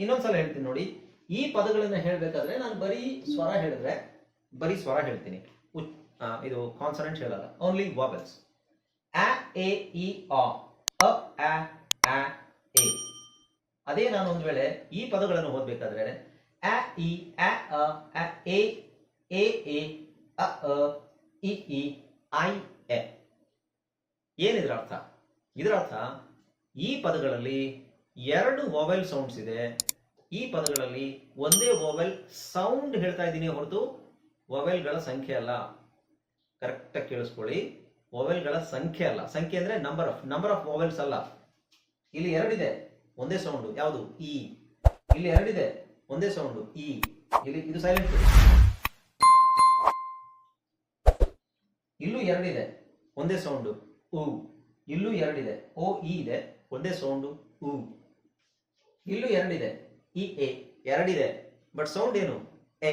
ಇನ್ನೊಂದ್ಸಲ ಹೇಳ್ತೀನಿ ನೋಡಿ. ಈ ಪದಗಳನ್ನ ಹೇಳ್ಬೇಕಾದ್ರೆ ನಾನು ಬರೀ ಸ್ವರ ಹೇಳ್ತೀನಿ. ಇದು ಕಾನ್ಸನೆಂಟ್ ಹೇಳಲ್ಲ, ಓನ್ಲಿ ವಾವೆಲ್ಸ್. ಅ, ಎ, ಇ, ಅ, ಅ, ಆ, ಎ. ಅದೇ ನಾನು ಒಂದ್ ವೇಳೆ ಈ ಪದಗಳನ್ನು ಓದ್ಬೇಕಾದ್ರೆ ಅ, ಇ, ಅ, ಎ, ಎ, ಅ, ಇ, ಐ, ಎ. ಏನಿದ್ರ ಅರ್ಥ? ಇದರ ಅರ್ಥ ಈ ಪದಗಳಲ್ಲಿ 2 ವಾವೆಲ್ ಸೌಂಡ್ಸ್ ಇದೆ. ಈ ಪದಗಳಲ್ಲಿ ಒಂದೇ ವಾವೆಲ್ ಸೌಂಡ್ ಹೇಳ್ತಾ ಇದ್ದೀನಿ ಹೊರತು ವಾವೆಲ್ಗಳ ಸಂಖ್ಯೆ ಅಲ್ಲ. ಕರೆಕ್ಟ್ ಆಗಿ ಕೇಳಿಸ್ಕೊಳ್ಳಿ, ವಾವೆಲ್ಗಳ ಸಂಖ್ಯೆ ಅಲ್ಲ. ಸಂಖ್ಯೆ ಅಂದ್ರೆ ನಂಬರ್ ಆಫ್ ವಾವೆಲ್ಸ್ ಅಲ್ಲ. ಇಲ್ಲಿ 2 ಇದೆ, ಒಂದೇ ಸೌಂಡ್, ಯಾವುದು? ಇ. ಇಲ್ಲಿ 2 ಇದೆ, ಒಂದೇ ಸೌಂಡ್, ಇ. ಇಲ್ಲಿ ಇದು ಸೈಲೆಂಟ್. ಇಲ್ಲೂ 2 ಇದೆ, ಒಂದೇ ಸೌಂಡ್, ಉ. ಇಲ್ಲೂ 2 ಇದೆ, ಓ, ಇ ಇದೆ, ಒಂದೇ ಸೌಂಡ್, ಉ. ಇಲ್ಲೂ 2 ಇದೆ, ಇ, ಎ. 2 ಇದೆ, ಬಟ್ ಸೌಂಡ್ ಏನು? ಎ.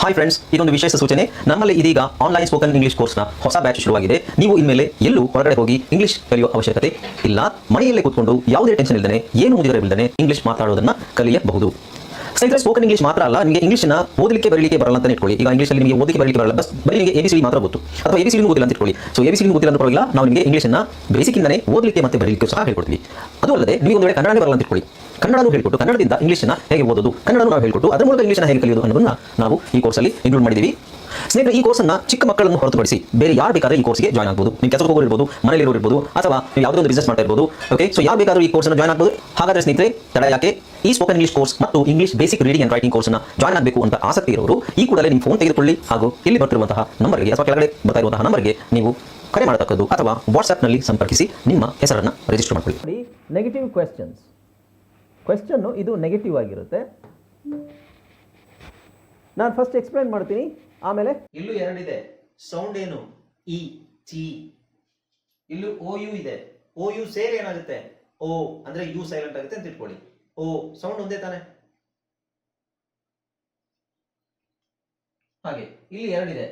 ಹಾಯ್ ಫ್ರೆಂಡ್ಸ್, ಇದೊಂದು ವಿಶೇಷ ಸೂಚನೆ. ನಮ್ಮಲ್ಲಿ ಇದೀಗ ಆನ್ಲೈನ್ ಸ್ಪೋಕನ್ ಇಂಗ್ಲಿಷ್ ಕೋರ್ಸ್ನ ಹೊಸ ಬ್ಯಾಚ್ ಶುರುವಾಗಿದೆ. ನೀವು ಇನ್ಮೇಲೆ ಎಲ್ಲೂ ಹೊರಗಡೆ ಹೋಗಿ ಇಂಗ್ಲಿಷ್ ಕಲಿಯುವ ಅವಶ್ಯಕತೆ ಇಲ್ಲ. ಮನೆಯಲ್ಲೇ ಕೂತ್ಕೊಂಡು ಯಾವುದೇ ಟೆನ್ಷನ್ ಇಲ್ಲದೆ, ಏನು ಮುಗಿದರೆ ಇಲ್ಲದೆ ಇಂಗ್ಲಿಷ್ ಮಾತಾಡೋದನ್ನ ಕಲಿಯಬಹುದು. ಸ್ನೇಹಿತರೆ, ಸ್ಪೋಕನ್ ಇಂಗ್ಲಿಷ್ ಮಾತ್ರ ಅಲ್ಲ, ನಿಮಗೆ ಇಂಗ್ಲಿಷ್ನ ಓದಲಿಕ್ಕೆ ಬರಲಿಕ್ಕೆ ಬರಲ್ಲ ಅಂತ ಇಟ್ಕೊಳ್ಳಿ. ಈಗ ಇಂಗ್ಲಿಷಲ್ಲಿ ನಿಮಗೆ ಓದಲಿಕ್ಕೆ ಬರಲಿಕ್ಕೆ ಬರಲ್ಲ, ಬರೀ ನಿಮಗೆ ABCD ಮಾತ್ರ ಗೊತ್ತು, ಅಥವಾ ABCD ಓದಿಲ್ಲ ಅಂತ ಇಟ್ಕೊಳ್ಳಿ. ಸೊ ABCD ಓದಿಲ್ಲ ಅಂತ ಪರವಾಗಿಲ್ಲ, ನಾವು ನಿಮಗೆ ಇಂಗ್ಲಿಷ್ನ ಬೇಸಿಕ್ಕಿಂದನೇ ಓದಲಿಕ್ಕೆ ಮತ್ತೆ ಬರಲಿಕ್ಕೆ ಸಹ ಹೇಳ್ಕೊಡ್ತೀವಿ. ಅದು ಅಲ್ಲದೆ ನೀವು ಒಂದು ವೇಳೆ ಕನ್ನಡನೇ ಬರಲ್ಲ ಅಂತ ಇಟ್ಕೊಳ್ಳಿ, ಕನ್ನಡನೂ ಹೇಳ್ಕೊಟ್ಟು ಕನ್ನಡದಿಂದ ಇಂಗ್ಲಿಷ್ನ ಹೇಗೆ ಓದೋದು, ಕನ್ನಡನೂ ನಾವು ಹೇಳ್ಕೊಟ್ಟು ಅದರ ಮೂಲಕ ಇಂಗ್ಲಿಷ್ನ ಹೇಗೆ ಕಲಿಯೋದು ಅನ್ನೋದನ್ನ ನಾವು ಈ ಕೋರ್ಸಲ್ಲಿ ಇನ್ಕ್ಲೂಡ್ ಮಾಡಿದ್ದೀವಿ. ಸ್ನೇಹಿತರೆ, ಈ ಕೋರ್ಸನ್ನು ಚಿಕ್ಕ ಮಕ್ಕಳನ್ನು ಹೊರತುಪಡಿಸಿ ಬೇರೆ ಯಾರು ಬೇಕಾದ್ರೆ ಈ ಕೋರ್ಸ್ಗೆ ಜಾಯ್ನ್ ಆಗ್ಬೋದು. ನೀವು ಕೆಲಸಕ್ಕೆ ಹೋಗಿರ್ಬೋದು, ಮನೇಲಿ ಇರ್ಬೋದು, ಅಥವಾ ನೀವು ಯಾವುದೋ ಒಂದು ಬಿಸ್ನೆಸ್ ಮಾಡ್ತಾ ಇರ್ಬೋದು. ಓಕೆ, ಸೊ ಯಾರು ಬೇಕಾದರೂ ಈ ಕೋರ್ಸ್ನ ಜಾಯ್ನ್ ಆಗ್ಬೋದು. ಹಾಗಾದ್ರೆ ಸ್ನೇಹಿತರೆ, ತಡ ಯಾಕೆ? ಈ ಸ್ಪೋಕನ್ ಇಂಗ್ಲಿಷ್ ಕೋರ್ಸ್ ಮತ್ತು English basic reading and writing ಕೋರ್ಸ್ನ ಜಾಯ್ನ್ ಆಗಬೇಕು ಅಂತ ಆಸಕ್ತಿ ಇರೋರು ಈ ಕೂಡಲೇ ನಿಮ್ಮ ಫೋನ್ ತೆಗೆದುಕೊಳ್ಳಿ, ಹಾಗೂ ಇಲ್ಲಿ ಬರ್ತಿರುವಂತಹ ನಂಬರ್ಗೆ ಅಥವಾ ಕೆಳಗಡೆ ಬರ್ತಾ ಇರುವಂತಹ ನಂಬರ್ಗೆ ನೀವು ಕರೆ ಮಾಡತಕ್ಕದ್ದು, ಅಥವಾ ವಾಟ್ಸ್ಆ್ಯಪ್ನಲ್ಲಿ ಸಂಪರ್ಕಿಸಿ ನಿಮ್ಮ ಹೆಸರನ್ನು ರಿಜಿಸ್ಟರ್ ಮಾಡಿಕೊಳ್ಳಿ. ನೆಗೆಟಿವ್ ಕ್ವೆಶ್ಚನ್ ಇದು ನೆಗೆಟಿವ್ ಆಗಿರುತ್ತೆ. ನಾನು ಫಸ್ಟ್ ಎಕ್ಸ್ಪ್ಲೈನ್ ಮಾಡ್ತೀನಿ, ಆಮೇಲೆ. ಇಲ್ಲೂ 2 ಇದೆ, ಸೌಂಡ್ ಏನು? ಇ, ಚಿ. ಇಲ್ಲೂ ಓ, ಯು ಇದೆ, ಓ, ಯು ಸೇರಿ ಏನಾಗುತ್ತೆ? ಓ ಅಂದ್ರೆ ಯು ಸೈಲೆಂಟ್ ಆಗುತ್ತೆ ಅಂತ ಇಟ್ಕೊಳ್ಳಿ. ಓ ಸೌಂಡ್ ಒಂದೇ ತಾನೆ. ಹಾಗೆ ಇಲ್ಲಿ 2 ಇದೆ,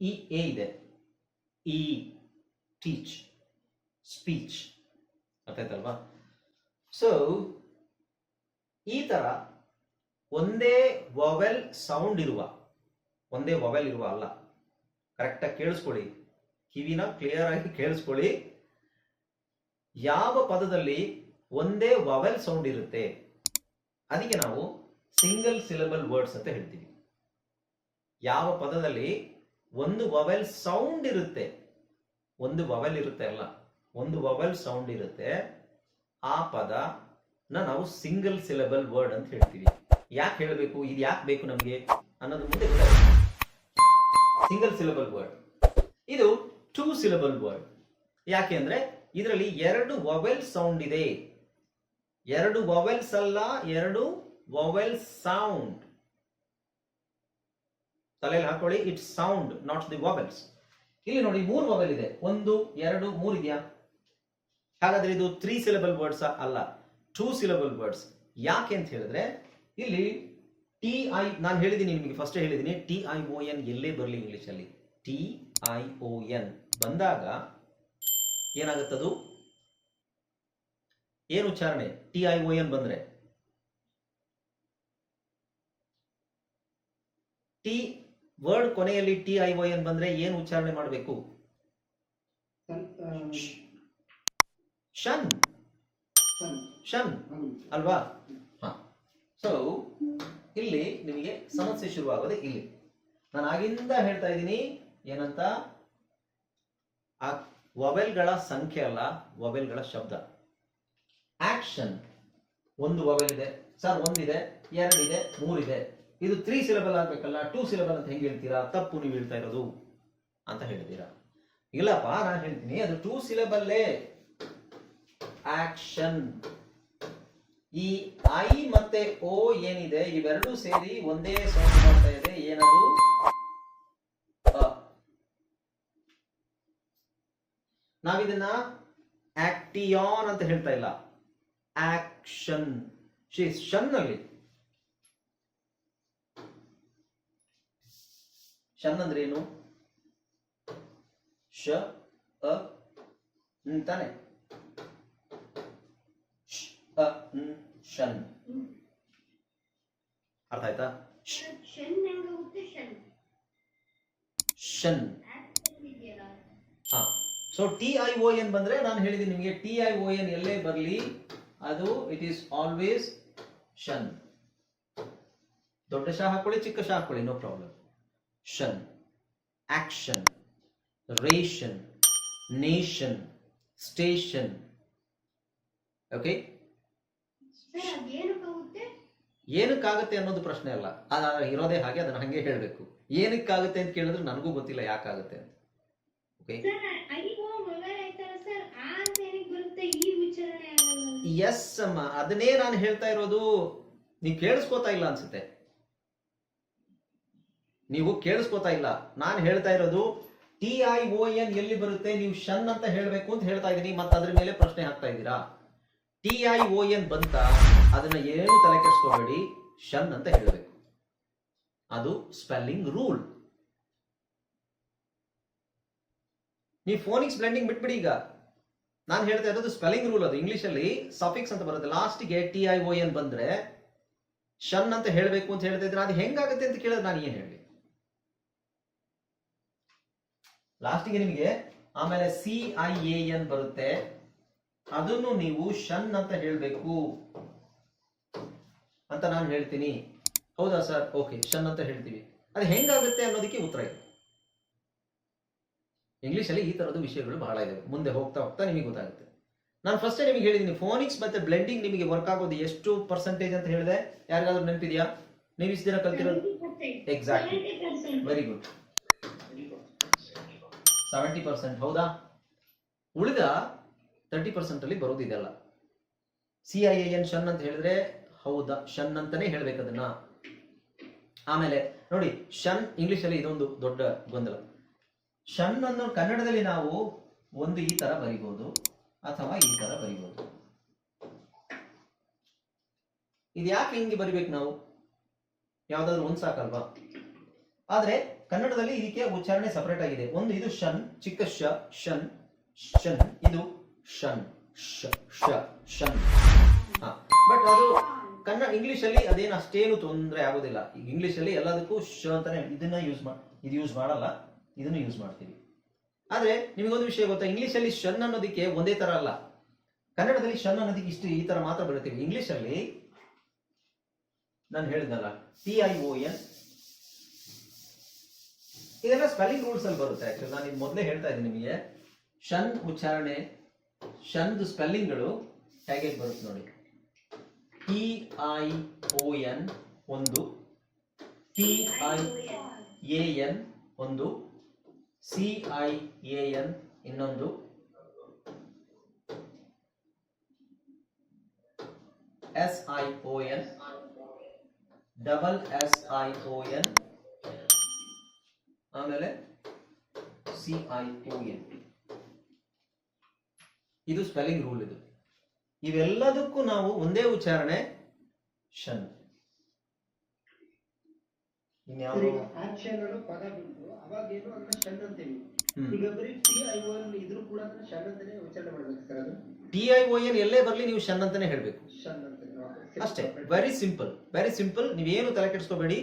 ಇ, ಎ ಇದೆ, ಇ, ಟೀಚ್, ಸ್ಪೀಚ್. ಅರ್ಥ ಆಯ್ತಲ್ವಾ? ಸೊ ಈ ತರ ಒಂದೇ ವಾವೆಲ್ ಇರುವ ಅಲ್ಲ. ಕರೆಕ್ಟಾಗಿ ಕೇಳಿಸ್ಕೊಳ್ಳಿ, ಕಿವಿನ ಕ್ಲಿಯರ್ ಆಗಿ ಕೇಳಿಸ್ಕೊಳ್ಳಿ. ಯಾವ ಪದದಲ್ಲಿ ಒಂದೇ ವಾವೆಲ್ ಸೌಂಡ್ ಇರುತ್ತೆ ಅದಕ್ಕೆ ನಾವು ಸಿಂಗಲ್ ಸಿಲಬಲ್ ವರ್ಡ್ಸ್ ಅಂತ ಹೇಳ್ತೀವಿ. ಯಾವ ಪದದಲ್ಲಿ ಒಂದು ವಾವೆಲ್ ಸೌಂಡ್ ಇರುತ್ತೆ, ಒಂದು ವಾವೆಲ್ ಇರುತ್ತೆ ಅಲ್ಲ, ಒಂದು ವಾವೆಲ್ ಸೌಂಡ್ ಇರುತ್ತೆ, ಆ ಪದನ ನಾವು ಸಿಂಗಲ್ ಸಿಲಬಲ್ ವರ್ಡ್ ಅಂತ ಹೇಳ್ತೀವಿ. ಯಾಕೆ ಹೇಳಬೇಕು, ಇದು ಯಾಕೆ ಬೇಕು ನಮಗೆ ಅನ್ನೋದು ಮುಂದೆ ಗೊತ್ತಾಗುತ್ತೆ. Single syllable word. ಇದು 2 ಸಿಲಬಲ್ ವರ್ಡ್. ಯಾಕೆ ಅಂದ್ರೆ ಇದರಲ್ಲಿ 2 ವಾವೆಲ್ ಸೌಂಡ್ ಇದೆ. 2 ವಾವೆಲ್ಸ್ ಅಲ್ಲ, 2 ವಾವೆಲ್ ಸೌಂಡ್. ತಲೆಯಲ್ಲಿ ಹಾಕೊಳ್ಳಿ, it's sound, not the vowels. ಇಲ್ಲಿ ನೋಡಿ 3 ವಾವೆಲ್ ಇದೆ, 1 2 3 ಇದೆಯಾ? ಹಾಗಾದ್ರೆ ಇದು 3 ಸಿಲಬಲ್ ವರ್ಡ್ಸ್ ಅಲ್ಲ, 2 ಸಿಲಬಲ್ ವರ್ಡ್ಸ್. ಯಾಕೆ ಅಂತ ಹೇಳಿದ್ರೆ ಇಲ್ಲಿ TI, ನಾನು ಹೇಳಿದ್ದೀನಿ ನಿಮಗೆ, ಫಸ್ಟ್ ಹೇಳಿದ್ದೀನಿ, TION ಎಲ್ಲೇ ಬರಲಿ ಇಂಗ್ಲಿಷ್ ಅಲ್ಲಿ, TION ಬಂದಾಗ ಏನಾಗುತ್ತದು? ಏನು ಉಚ್ಚಾರಣೆ? TION ಬಂದ್ರೆ ಟಿ ವರ್ಡ್ ಕೊನೆಯಲ್ಲಿ TION ಬಂದ್ರೆ ಏನು ಉಚ್ಚಾರಣೆ ಮಾಡಬೇಕು? ಶನ್ ಅಲ್ವಾ? ಸೊ ಇಲ್ಲಿ ನಿಮಗೆ ಸಮಸ್ಯೆ ಶುರುವಾಗೋದೆ ಇಲ್ಲಿ. ನಾನು ಆಗಿಂದ ಹೇಳ್ತಾ ಇದ್ದೀನಿ ಏನಂತ, ಆ ವಾವೆಲ್ಗಳ ಸಂಖ್ಯೆ ಅಲ್ಲ, ವಾವೆಲ್ಗಳ ಶಬ್ದ. ಆಕ್ಷನ್, 1 ವಾವೆಲ್ ಇದೆ ಸರ್, 1 ಇದೆ, 2 ಇದೆ, 3 ಇದೆ, ಇದು 3 ಸಿಲಬಲ್ ಆಗ್ಬೇಕಲ್ಲ, 2 ಸಿಲಬಲ್ ಅಂತ ಹೆಂಗೆ ಹೇಳ್ತೀರಾ? ತಪ್ಪು ನೀವು ಹೇಳ್ತಾ ಇರೋದು ಅಂತ ಹೇಳಿದ್ದೀರಾ. ಇಲ್ಲಪ್ಪ, ನಾನು ಹೇಳ್ತೀನಿ ಅದು 2 ಸಿಲಬಲ್ಲೇ. ಆಕ್ಷನ್. ಈ ಐ ಮತ್ತೆ ಓ ಏನಿದೆ, ಇವೆರಡೂ ಸೇರಿ ಒಂದೇ ಸೌಂಡ್ ಮಾಡ್ತಾ ಇದೆ. ಏನದು? ನಾವಿದನ್ನ ಆಕ್ಟಿಯಾನ್ ಅಂತ ಹೇಳ್ತಾ ಇಲ್ಲ, ಆಕ್ಷನ್. ಶನ್ ಅಲ್ಲಿ ಶನ್ ಅಂದ್ರೆ ಏನು? ಶ ತಾನೆ. ಶನ್. ಅರ್ಥ ಆಯ್ತಾ? ಶನ್. ಹಾ, ಸೊ TION ಬಂದ್ರೆ ನಾನು ಹೇಳಿದ್ದೀನಿ ನಿಮಗೆ, TION ಎಲ್ಲೇ ಬರಲಿ ಅದು ಇಟ್ ಈಸ್ ಆಲ್ವೇಸ್ ಶನ್. ದೊಡ್ಡ ಶಾ ಹಾಕೊಳ್ಳಿ, ಚಿಕ್ಕ ಶಾ ಹಾಕೊಳ್ಳಿ, ನೋ ಪ್ರಾಬ್ಲಮ್. ಶನ್, action, ration, nation, station. Okay, ಏನಕ್ಕಾಗುತ್ತೆ ಅನ್ನೋದು ಪ್ರಶ್ನೆ ಅಲ್ಲ, ಅದು ಇರೋದೇ ಹಾಗೆ, ಅದನ್ನ ಹಂಗೆ ಹೇಳಬೇಕು. ಏನಕ್ಕಾಗುತ್ತೆ ಅಂತ ಕೇಳಿದ್ರೆ ನನಗೂ ಗೊತ್ತಿಲ್ಲ ಯಾಕಾಗುತ್ತೆ ಅಂತ. ಓಕೆ, ಎಸ್ ಅಮ್ಮ, ಅದನ್ನೇ ನಾನು ಹೇಳ್ತಾ ಇರೋದು. ನೀವು ಕೇಳಿಸ್ಕೋತಾ ಇಲ್ಲ ಅನ್ಸುತ್ತೆ, ನೀವು ಕೇಳಿಸ್ಕೋತಾ ಇಲ್ಲ. ನಾನು ಹೇಳ್ತಾ ಇರೋದು TION ಎಲ್ಲಿ ಬರುತ್ತೆ, ನೀವು ಶನ್ ಅಂತ ಹೇಳ್ಬೇಕು ಅಂತ ಹೇಳ್ತಾ ಇದ್ದೀನಿ, ಮತ್ತೆ ಅದ್ರ ಮೇಲೆ ಪ್ರಶ್ನೆ ಹಾಕ್ತಾ ಇದ್ದೀರಾ. TION ಬಂತ, ಅದನ್ನ ಏನು ತಲೆ ಕೆಡಿಸ್ಕೋಬೇಡಿ, ಶನ್ ಅಂತ ಹೇಳಬೇಕು. ಅದು ಸ್ಪೆಲ್ಲಿಂಗ್ ರೂಲ್. ನೀವು ಫೋನಿಕ್ಸ್ ಬ್ಲೆಂಡಿಂಗ್ ಬಿಟ್ಬಿಡಿ. ಈಗ ನಾನು ಹೇಳ್ತಾ ಇರೋದು ಸ್ಪೆಲ್ಲಿಂಗ್ ರೂಲ್. ಅದು ಇಂಗ್ಲಿಷ್ ಅಲ್ಲಿ ಸಫಿಕ್ಸ್ ಅಂತ ಬರುತ್ತೆ, ಲಾಸ್ಟ್ಗೆ TION ಬಂದ್ರೆ ಶನ್ ಅಂತ ಹೇಳಬೇಕು ಅಂತ ಹೇಳ್ತಾ ಇದ್ರೆ ಅದು ಹೆಂಗಾಗುತ್ತೆ ಅಂತ ಕೇಳಿದ್ರೆ ನಾನು ಏನ್ ಹೇಳಿ? ಲಾಸ್ಟಿಗೆ ನಿಮಗೆ ಆಮೇಲೆ CIAN ಬರುತ್ತೆ, ಅದನ್ನು ನೀವು ಶನ್ ಅಂತ ಹೇಳಬೇಕು ಅಂತ ನಾನು ಹೇಳ್ತೀನಿ. ಹೌದಾ ಸರ್? ಓಕೆ, ಶನ್ ಅಂತ ಹೇಳ್ತೀವಿ. ಅದು ಹೆಂಗಾಗುತ್ತೆ ಅನ್ನೋದಕ್ಕೆ ಉತ್ತರ ಇದೆ. ಇಂಗ್ಲಿಷ್ ಅಲ್ಲಿ ಈ ತರದ ವಿಷಯಗಳು ಬಹಳ ಇದೆ, ಮುಂದೆ ಹೋಗ್ತಾ ಹೋಗ್ತಾ ನಿಮಗೆ ಗೊತ್ತಾಗುತ್ತೆ. ನಾನು ಫಸ್ಟ್ ನಿಮಗೆ ಹೇಳಿದ್ದೀನಿ, ಫೋನಿಕ್ಸ್ ಮತ್ತೆ ಬ್ಲೆಂಡಿಂಗ್ ನಿಮಗೆ ವರ್ಕ್ ಆಗೋದು ಎಷ್ಟು ಪರ್ಸೆಂಟೇಜ್ ಅಂತ ಹೇಳಿದೆ, ಯಾರಿಗಾದ್ರೂ ನೆನಪಿದೆಯಾ? ನೀವು ಇಷ್ಟು ದಿನ ಕಲ್ತಿರೋದು? Exactly, very good, 70%. ಹೌದಾ? ಉಳಿದ 30% ಅಲ್ಲಿ ಬರೋದಿದೆಲ್ಲ. CIAN ಶನ್ ಅಂತ ಹೇಳಿದ್ರೆ ಹೌದಾ, ಶನ್ ಅಂತಾನೆ ಹೇಳ್ಬೇಕು ಅದನ್ನ. ಆಮೇಲೆ ನೋಡಿ, ಶನ್ ಇಂಗ್ಲಿಷ್ ಅಲ್ಲಿ ಇದೊಂದು ದೊಡ್ಡ ಗೊಂದಲ. ಶನ್ ಅನ್ನು ಕನ್ನಡದಲ್ಲಿ ನಾವು ಒಂದು ಈ ತರ ಬರಿಬಹುದು ಅಥವಾ ಈ ತರ ಬರಿಬಹುದು. ಇದು ಯಾಕೆ ಹಿಂಗೆ ಬರಿಬೇಕು ನಾವು? ಯಾವ್ದಾದ್ರು ಒಂದ್ ಸಾಕಲ್ವಾ? ಆದ್ರೆ ಕನ್ನಡದಲ್ಲಿ ಇದಕ್ಕೆ ಉಚ್ಚಾರಣೆ ಸಪರೇಟ್ ಆಗಿದೆ. ಒಂದು ಇದು ಶನ್, ಚಿಕ್ಕ ಶ, ಶನ್, ಶನ್, ಇದು ಶನ್, ಶನ್. ಬಟ್ ಅದು ಕನ್ನಡ ಇಂಗ್ಲಿಷ್ ಅಲ್ಲಿ ಅದೇನು ಅಷ್ಟೇನು ತೊಂದರೆ ಆಗೋದಿಲ್ಲ. ಈಗ ಇಂಗ್ಲಿಷ್ ಅಲ್ಲಿ ಎಲ್ಲದಕ್ಕೂ ಶ ಅಂತಾನೆ, ಇದನ್ನ ಇದು ಯೂಸ್ ಮಾಡಲ್ಲ, ಇದನ್ನು ಯೂಸ್ ಮಾಡ್ತೀವಿ. ಆದ್ರೆ ನಿಮಗೊಂದು ವಿಷಯ ಗೊತ್ತಾ, ಇಂಗ್ಲಿಷ್ ಅಲ್ಲಿ ಶನ್ ಅನ್ನೋದಕ್ಕೆ ಒಂದೇ ತರ ಅಲ್ಲ. ಕನ್ನಡದಲ್ಲಿ ಶನ್ ಅನ್ನೋದಕ್ಕೆ ಇಷ್ಟು ಈ ತರ ಮಾತ್ರ ಬರುತ್ತೀವಿ. ಇಂಗ್ಲಿಷ್ ಅಲ್ಲಿ ನಾನು ಹೇಳಿದ್ನಲ್ಲ, TION ಇದೆಲ್ಲ ಸ್ಪೆಲ್ಲಿಂಗ್ ರೂಲ್ಸ್ ಅಲ್ಲಿ ಬರುತ್ತೆ. ಆಕ್ಚುಲಿ ನಾನು ಇದು ಮೊದಲೇ ಹೇಳ್ತಾ ಇದ್ದೀನಿ ನಿಮಗೆ. ಶನ್ ಉಚ್ಚಾರಣೆ, ಶನ್ ಸ್ಪೆಲ್ಲಿಂಗ್ಗಳು ಹೇಗೆ ಬರುತ್ತೆ ನೋಡಿ. TION ಒಂದು, TIAN ಒಂದು, CIAN ಇನ್ನೊಂದು, SION, ಡಬಲ್ SION, ಆಮೇಲೆ CION. ಇದು ಸ್ಪೆಲ್ಲಿಂಗ್ ರೂಲ್. ಇದು ಇವೆಲ್ಲದಕ್ಕೂ ನಾವು ಒಂದೇ ಉಚ್ಚಾರಣೆ, ಶನ್. TION ಎಲ್ಲೇ ಬರ್ಲಿ ನೀವು ಶನ್ ಅಂತಾನೆ ಹೇಳ್ಬೇಕು ಅಷ್ಟೇ. Very simple, very simple. ನೀವೇನು ತಲೆ ಕೆಡಿಸ್ಕೋಬೇಡಿ.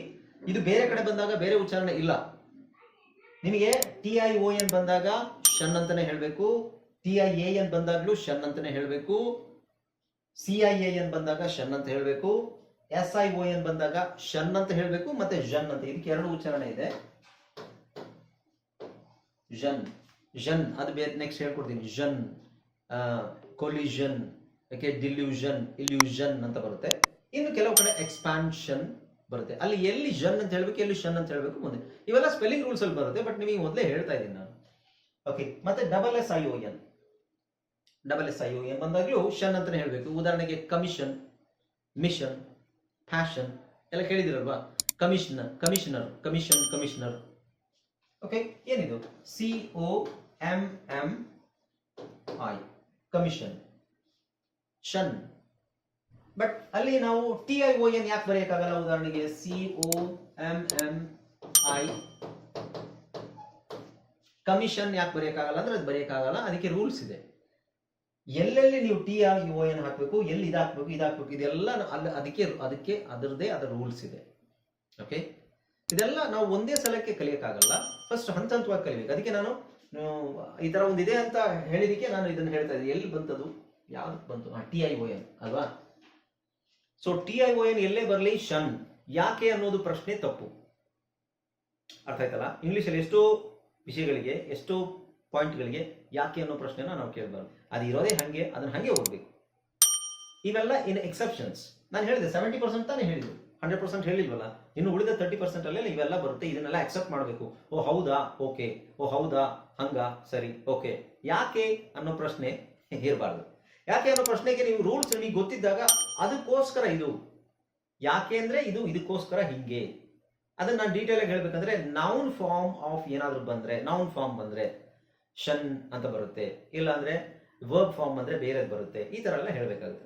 ಇದು ಬೇರೆ ಕಡೆ ಬಂದಾಗ ಬೇರೆ ಉಚ್ಚಾರಣೆ ಇಲ್ಲ. ನಿಮಗೆ TION ಬಂದಾಗ ಶನ್ ಅಂತಾನೆ ಹೇಳ್ಬೇಕು, TIAN ಬಂದಾಗ್ಲೂ ಶನ್ ಅಂತಾನೆ ಹೇಳ್ಬೇಕು, CIAN ಬಂದಾಗ ಶನ್ ಅಂತ ಹೇಳ್ಬೇಕು, SION ಬಂದಾಗ ಶನ್ ಅಂತ ಹೇಳ್ಬೇಕು, ಮತ್ತೆ ಜನ್ ಅಂತ. ಇದಕ್ಕೆ ಎರಡು ಉಚ್ಚಾರಣೆ ಇದೆ. ಜನ್, ಜನ್ ಅದು ಬೇರೆ ನೆಕ್ಸ್ಟ್ ಹೇಳ್ಕೊಡ್ತೀನಿ. ಜನ್, ಕೊಲಿಷನ್, ಡಿಲ್ಯೂಷನ್, ಇಲ್ಯೂಷನ್ ಅಂತ ಬರುತ್ತೆ. ಇನ್ನು ಕೆಲವು ಕಡೆ ಎಕ್ಸ್ಪಾನ್ಷನ್ ಬರುತ್ತೆ. ಅಲ್ಲಿ ಎಲ್ಲಿ ಜನ್ ಅಂತ ಹೇಳ್ಬೇಕು, ಎಲ್ಲಿ ಶನ್ ಅಂತ ಹೇಳ್ಬೇಕು ಮುಂದೆ. ಇವೆಲ್ಲ ಸ್ಪೆಲ್ಲಿಂಗ್ ರೂಲ್ಸ್ ಅಲ್ಲಿ ಬರುತ್ತೆ, ಬಟ್ ನಿಮಗೆ ಮೊದಲೇ ಹೇಳ್ತಾ ಇದ್ದೀನಿ ನಾನು. ಓಕೆ, ಮತ್ತೆ ಡಬಲ್ SION, ಡಬಲ್ SION ಬಂದಾಗ್ಲೂ ಶನ್ ಅಂತಾನೆ ಹೇಳ್ಬೇಕು. ಉದಾಹರಣೆಗೆ ಕಮಿಷನ್, ಮಿಷನ್, ಫ್ಯಾಷನ್ ಎಲ್ಲ ಕೇಳಿದಿರಲ್ವಾ? Commissioner, commissioner, commission, commissioner. Okay, ಏನಿದು? COMMI, ಕಮಿಷನ್, ಶನ್. ಬಟ್ ಅಲ್ಲಿ ನಾವು TION ಯಾಕೆ ಬರೆಯಕ್ಕಾಗಲ್ಲ? ಉದಾಹರಣೆಗೆ COMMI, ಕಮಿಷನ್ ಯಾಕೆ ಬರೆಯಕ್ಕಾಗಲ್ಲ ಅಂದ್ರೆ ಅದು ಬರೆಯಕ್ಕಾಗಲ್ಲ, ಅದಕ್ಕೆ ರೂಲ್ಸ್ ಇದೆ. ಎಲ್ಲೆಲ್ಲಿ ನೀವು TRUON ಹಾಕಬೇಕು, ಎಲ್ಲಿ ಇದು ಹಾಕಬೇಕು ಇದೆಲ್ಲ ಅದಕ್ಕೆ ಅದರದೇ ಆದ ರೂಲ್ಸ್ ಇದೆ. ಓಕೆ, ಇದೆಲ್ಲ ನಾವು ಒಂದೇ ಸಲಕ್ಕೆ ಕಲಿಯಕ್ಕಾಗಲ್ಲ, ಫಸ್ಟ್ ಹಂತ ಹಂತವಾಗಿ ಕಲಿಬೇಕು. ಅದಕ್ಕೆ ನಾನು ಈ ತರ ಒಂದಿದೆ ಅಂತ ಹೇಳಿದಕ್ಕೆ ನಾನು ಇದನ್ನು ಹೇಳ್ತಾ ಇದ್ದೆ. ಎಲ್ಲಿ ಬಂತದು, ಯಾವ್ದಕ್ಕೆ ಬಂತು? TION ಅಲ್ವಾ? ಸೊ TION ಎಲ್ಲೇ ಬರಲಿ ಶನ್, ಯಾಕೆ ಅನ್ನೋದು ಪ್ರಶ್ನೆ ತಪ್ಪು. ಅರ್ಥ ಆಯ್ತಲ್ಲ? ಇಂಗ್ಲಿಷಲ್ಲಿ ಎಷ್ಟೋ ವಿಷಯಗಳಿಗೆ, ಎಷ್ಟೋ ಪಾಯಿಂಟ್ಗಳಿಗೆ ಯಾಕೆ ಅನ್ನೋ ಪ್ರಶ್ನೆನ ನಾವು ಕೇಳಬಾರ್ದು. ಅದು ಇರೋದೇ ಹಂಗೆ, ಅದನ್ನ ಹಂಗೆ ಓದಬೇಕು. ಇವೆಲ್ಲ ಇನ್ ಎಕ್ಸೆಪ್ಷನ್ಸ್. ನಾನು ಹೇಳಿದೆ 70% ತಾನೇ ಹೇಳಿದ್ದು, 100% ಹೇಳಿಲ್ವಲ್ಲ. ಇನ್ನು ಉಳಿದ 30% ಅಲ್ಲೇ ಇವೆಲ್ಲ ಬರುತ್ತೆ. ಇದನ್ನೆಲ್ಲ ಅಕ್ಸೆಪ್ಟ್ ಮಾಡಬೇಕು. ಓ ಹೌದಾ, ಓಕೆ, ಓ ಹೌದಾ, ಹಂಗ, ಸರಿ, ಓಕೆ. ಯಾಕೆ ಅನ್ನೋ ಪ್ರಶ್ನೆ ಇರಬಾರ್ದು. ಯಾಕೆ ಅನ್ನೋ ಪ್ರಶ್ನೆಗೆ ನೀವು ರೂಲ್ಸ್ ನಿಮಗೆ ಗೊತ್ತಿದ್ದಾಗ ಅದಕ್ಕೋಸ್ಕರ ಇದು, ಯಾಕೆ ಅಂದ್ರೆ ಇದಕ್ಕೋಸ್ಕರ ಹಿಂಗೆ, ಅದನ್ನ ನಾನು ಡೀಟೇಲ್ ಆಗಿ ಹೇಳ್ಬೇಕಂದ್ರೆ ನೌನ್ ಫಾರ್ಮ್ ಆಫ್ ಏನಾದ್ರು ಬಂದ್ರೆ, ನೌನ್ ಫಾರ್ಮ್ ಬಂದ್ರೆ ಶನ್ ಅಂತ ಬರುತ್ತೆ, ಇಲ್ಲ ಅಂದ್ರೆ ವರ್ಬ್ ಫಾರ್ಮ್ ಬಂದ್ರೆ ಬೇರೆ ಬರುತ್ತೆ. ಈ ತರ ಎಲ್ಲ ಹೇಳ್ಬೇಕಾಗುತ್ತೆ.